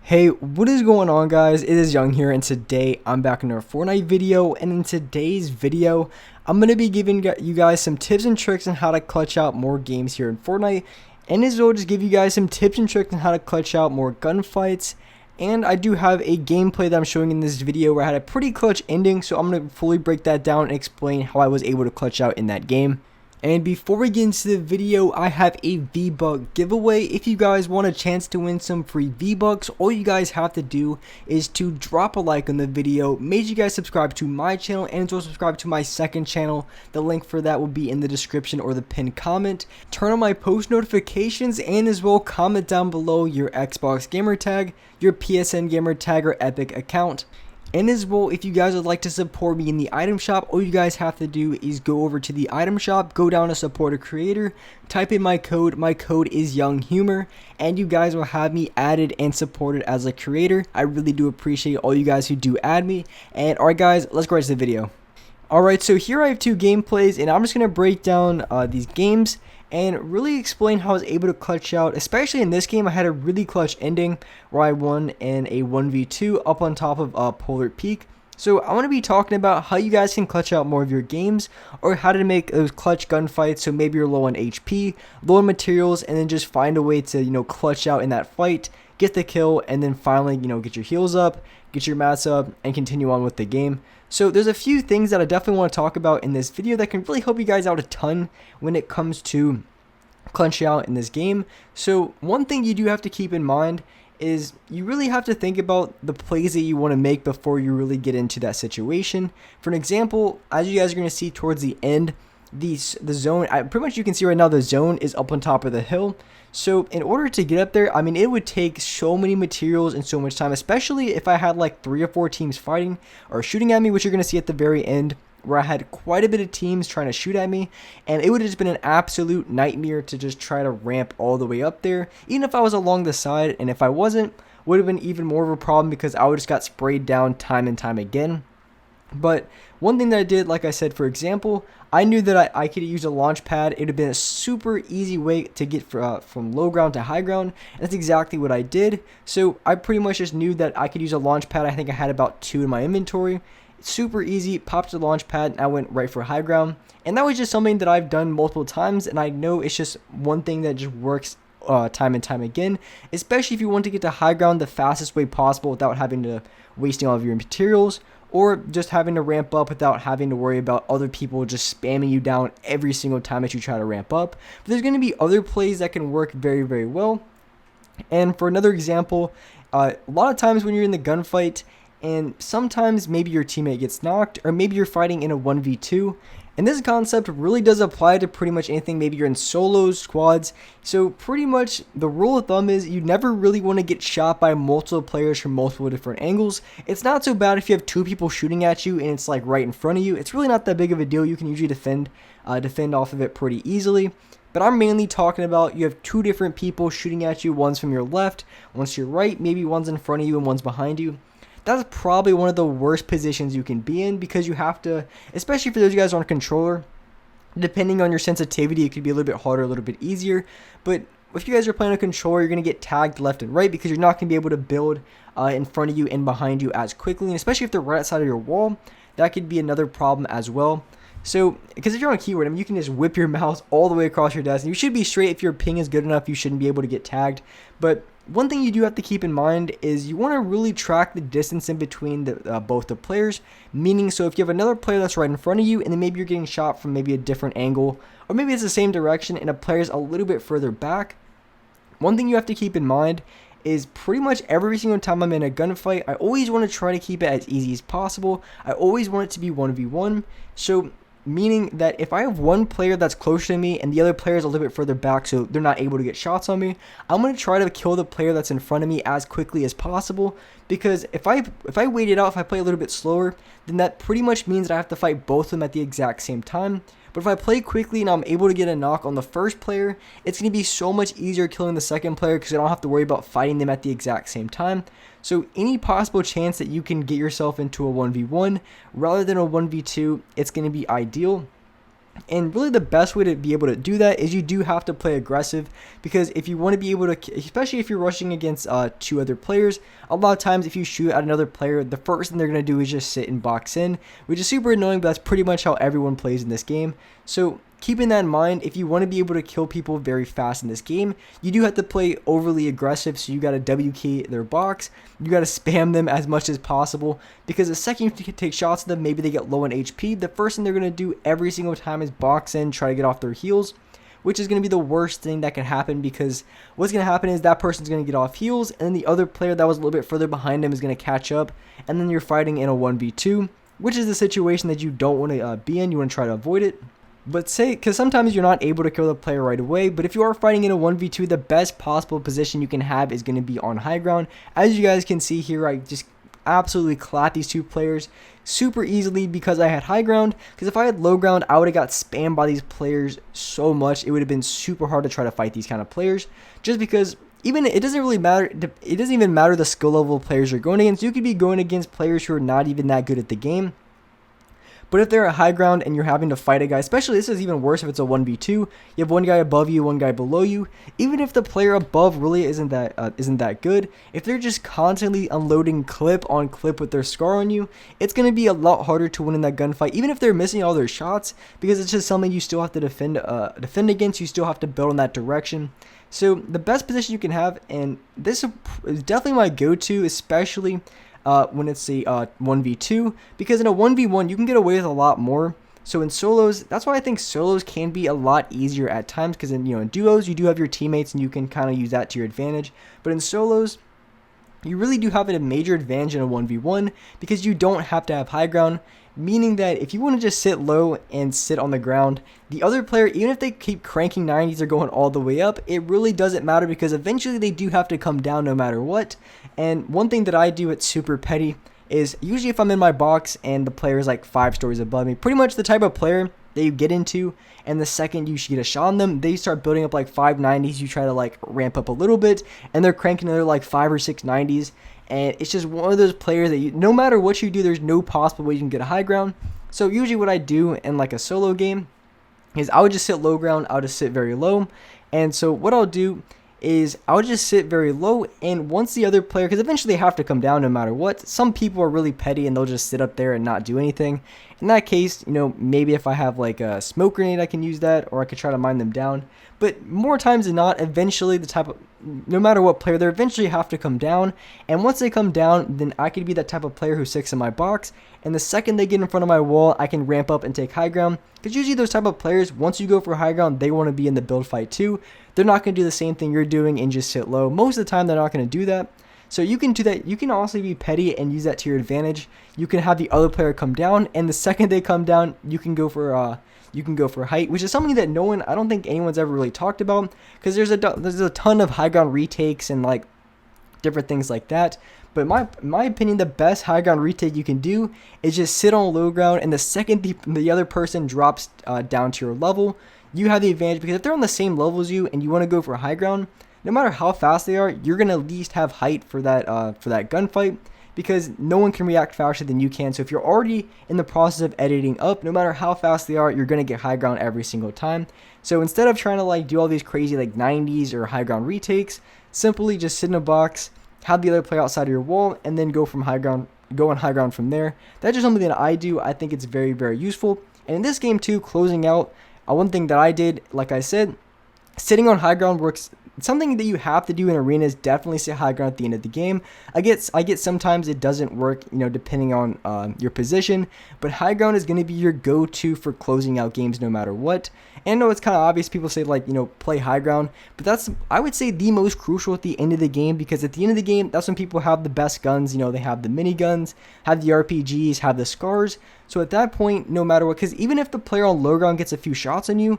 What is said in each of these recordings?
Hey, what is going on, guys? It is Young here, and today I'm back in our Fortnite video. And in today's video, I'm going to be giving you guys some tips and tricks on how to clutch out more games here in Fortnite, and as well just give you guys some tips and tricks on how to clutch out more gunfights. And I do have a gameplay that I'm showing in this video where I had a pretty clutch ending, so I'm going to fully break that down and explain how I was able to clutch out in that game. And before we get into the video, I have a V-Buck giveaway. If you guys want a chance to win some free V-Bucks, all you guys have to do is to drop a like on the video. Make sure you guys subscribe to my channel and also subscribe to my second channel. The link for that will be in the description or the pinned comment. Turn on my post notifications and as well comment down below your Xbox gamer tag, your PSN gamer tag, or Epic account. And as well, if you guys would like to support me in the item shop, all you guys have to do is go over to the item shop, go down to support a creator, type in my code is Young Humor, and you guys will have me added and supported as a creator. I really do appreciate all you guys who do add me. And alright guys, let's go right to the video. Alright, so here I have two gameplays, and I'm just going to break down these games and really explain how I was able to clutch out. Especially in this game, I had a really clutch ending where I won in a 1v2 up on top of Polar Peak. So I want to be talking about how you guys can clutch out more of your games, or how to make those clutch gunfights. So maybe you're low on HP, low on materials, and then just find a way to, clutch out in that fight, get the kill, and then finally, get your heals up, get your mats up, and continue on with the game. So there's a few things that I definitely want to talk about in this video that can really help you guys out a ton when it comes to clutching out in this game. So one thing you do have to keep in mind is you really have to think about the plays that you want to make before you really get into that situation. For an example, as you guys are going to see towards the end, the zone, pretty much you can see right now the zone is up on top of the hill. So in order to get up there, it would take so many materials and so much time, especially if I had like 3 or 4 teams fighting or shooting at me, which you're going to see at the very end, where I had quite a bit of teams trying to shoot at me, and it would have just been an absolute nightmare to just try to ramp all the way up there. Even if I was along the side, and if I wasn't, would have been even more of a problem because I would just got sprayed down time and time again. But one thing that I did, like I said, for example, I knew that I could use a launch pad. It would have been a super easy way to get from low ground to high ground. And that's exactly what I did. So I pretty much just knew that I could use a launch pad. I think I had about 2 in my inventory. Super easy, popped the launch pad, and I went right for high ground. And that was just something that I've done multiple times, and I know it's just one thing that just works time and time again, especially if you want to get to high ground the fastest way possible without having to wasting all of your materials, or just having to ramp up without having to worry about other people just spamming you down every single time that you try to ramp up. But there's going to be other plays that can work very, very well. And for another example, a lot of times when you're in the gunfight, and sometimes maybe your teammate gets knocked, or maybe you're fighting in a 1v2, and this concept really does apply to pretty much anything. Maybe you're in solos, squads. So pretty much the rule of thumb is you never really want to get shot by multiple players from multiple different angles. It's not so bad if you have 2 people shooting at you and it's like right in front of you. It's really not that big of a deal. You can usually defend off of it pretty easily. But I'm mainly talking about you have 2 different people shooting at you. One's from your left, one's to your right, maybe one's in front of you and one's behind you. That's probably one of the worst positions you can be in, because you have to, especially for those of you guys on a controller, depending on your sensitivity, it could be a little bit harder, a little bit easier. But if you guys are playing a controller, you're going to get tagged left and right because you're not going to be able to build in front of you and behind you as quickly. And especially if they're right outside of your wall, that could be another problem as well. So, because if you're on a keyword, you can just whip your mouse all the way across your desk. And you should be straight. If your ping is good enough, you shouldn't be able to get tagged. But one thing you do have to keep in mind is you want to really track the distance in between both the players. Meaning, so if you have another player that's right in front of you, and then maybe you're getting shot from maybe a different angle, or maybe it's the same direction and a player's a little bit further back, one thing you have to keep in mind is pretty much every single time I'm in a gunfight, I always want to try to keep it as easy as possible. I always want it to be 1v1. So meaning that if I have one player that's closer to me and the other player is a little bit further back, so they're not able to get shots on me, I'm going to try to kill the player that's in front of me as quickly as possible. Because if I wait it out, if I play a little bit slower, then that pretty much means that I have to fight both of them at the exact same time. But if I play quickly and I'm able to get a knock on the first player, it's going to be so much easier killing the second player because I don't have to worry about fighting them at the exact same time. So any possible chance that you can get yourself into a 1v1 rather than a 1v2, it's going to be ideal. And really the best way to be able to do that is you do have to play aggressive, because if you want to be able to, especially if you're rushing against 2 other players, a lot of times if you shoot at another player, the first thing they're going to do is just sit and box in, which is super annoying, but that's pretty much how everyone plays in this game. So keeping that in mind, if you want to be able to kill people very fast in this game, you do have to play overly aggressive. So you got to WK their box, you got to spam them as much as possible, because the second you take shots at them, maybe they get low on HP, the first thing they're going to do every single time is box in, try to get off their heals, which is going to be the worst thing that can happen, because what's going to happen is that person's going to get off heals, and then the other player that was a little bit further behind him is going to catch up, and then you're fighting in a 1v2, which is the situation that you don't want to be in. You want to try to avoid it. But because sometimes you're not able to kill the player right away, but if you are fighting in a 1v2, the best possible position you can have is going to be on high ground. As you guys can see here, I just absolutely clapped these 2 players super easily because I had high ground, because if I had low ground, I would have got spammed by these players so much. It would have been super hard to try to fight these kind of players, just because even it doesn't really matter. It doesn't even matter the skill level of players you're going against. You could be going against players who are not even that good at the game. But if they're at high ground and you're having to fight a guy, especially this is even worse if it's a 1v2, you have one guy above you, one guy below you. Even if the player above really isn't that good, if they're just constantly unloading clip on clip with their scar on you, it's going to be a lot harder to win in that gunfight, even if they're missing all their shots, because it's just something you still have to defend against. You still have to build in that direction. So the best position you can have, and this is definitely my go-to, especially when it's a 1v2, because in a 1v1 you can get away with a lot more. So in solos, that's why I think solos can be a lot easier at times, because in duos you do have your teammates and you can kind of use that to your advantage. But in solos, you really do have a major advantage in a 1v1 because you don't have to have high ground, meaning that if you want to just sit low and sit on the ground, the other player, even if they keep cranking 90s or going all the way up, it really doesn't matter, because eventually they do have to come down no matter what. And one thing that I do, it's super petty, is usually if I'm in my box and the player is like 5 stories above me, pretty much the type of player that you get into, and the second you get a shot on them, they start building up like 590s. You try to like ramp up a little bit, and they're cranking another like 5 or 6 90s. And it's just one of those players that no matter what you do, there's no possible way you can get a high ground. So usually what I do in like a solo game is I would just sit low ground. I would just sit very low. And so what I'll do is I would just sit very low, and once the other player, because eventually they have to come down no matter what, some people are really petty and they'll just sit up there and not do anything. In that case, maybe if I have like a smoke grenade, I can use that, or I could try to mine them down. But more times than not, eventually no matter what player, they eventually have to come down. And once they come down, then I could be that type of player who sits in my box. And the second they get in front of my wall, I can ramp up and take high ground. Because usually those type of players, once you go for high ground, they want to be in the build fight too. They're not going to do the same thing you're doing and just sit low. Most of the time, they're not going to do that. So you can do that. You can also be petty and use that to your advantage. You can have the other player come down, and the second they come down, you can go for height, which is something that I don't think anyone's ever really talked about, because there's a ton of high ground retakes and like different things like that. But my opinion, the best high ground retake you can do is just sit on low ground, and the second the other person drops down to your level, you have the advantage, because if they're on the same level as you and you want to go for high ground, no matter how fast they are, you're gonna at least have height for that gunfight, because no one can react faster than you can. So if you're already in the process of editing up, no matter how fast they are, you're gonna get high ground every single time. So instead of trying to like do all these crazy like 90s or high ground retakes, simply just sit in a box, have the other player outside of your wall, and then go on high ground from there. That's just something that I do. I think it's very, very useful. And in this game too, closing out, one thing that I did, like I said, sitting on high ground works. Something that you have to do in arenas, definitely sit high ground at the end of the game. I get sometimes it doesn't work, depending on your position, but high ground is going to be your go-to for closing out games no matter what. And I know it's kind of obvious, people say like, play high ground, but that's, I would say, the most crucial at the end of the game, because at the end of the game, that's when people have the best guns. They have the miniguns, have the RPGs, have the scars. So at that point, no matter what, because even if the player on low ground gets a few shots on you,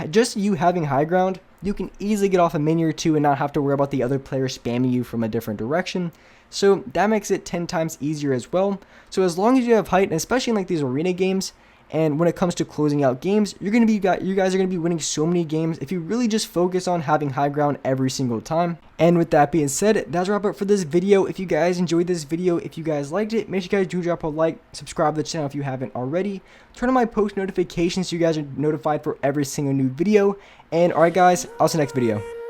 just you having high ground, you can easily get off a mini or two and not have to worry about the other player spamming you from a different direction. So that makes it 10 times easier as well. So as long as you have height, and especially in like these arena games, And when it comes to closing out games, you guys are gonna be winning so many games if you really just focus on having high ground every single time. And with that being said, that's a wrap up for this video. If you guys enjoyed this video, if you guys liked it, make sure you guys do drop a like, subscribe to the channel if you haven't already, turn on my post notifications so you guys are notified for every single new video. And alright guys, I'll see you next video.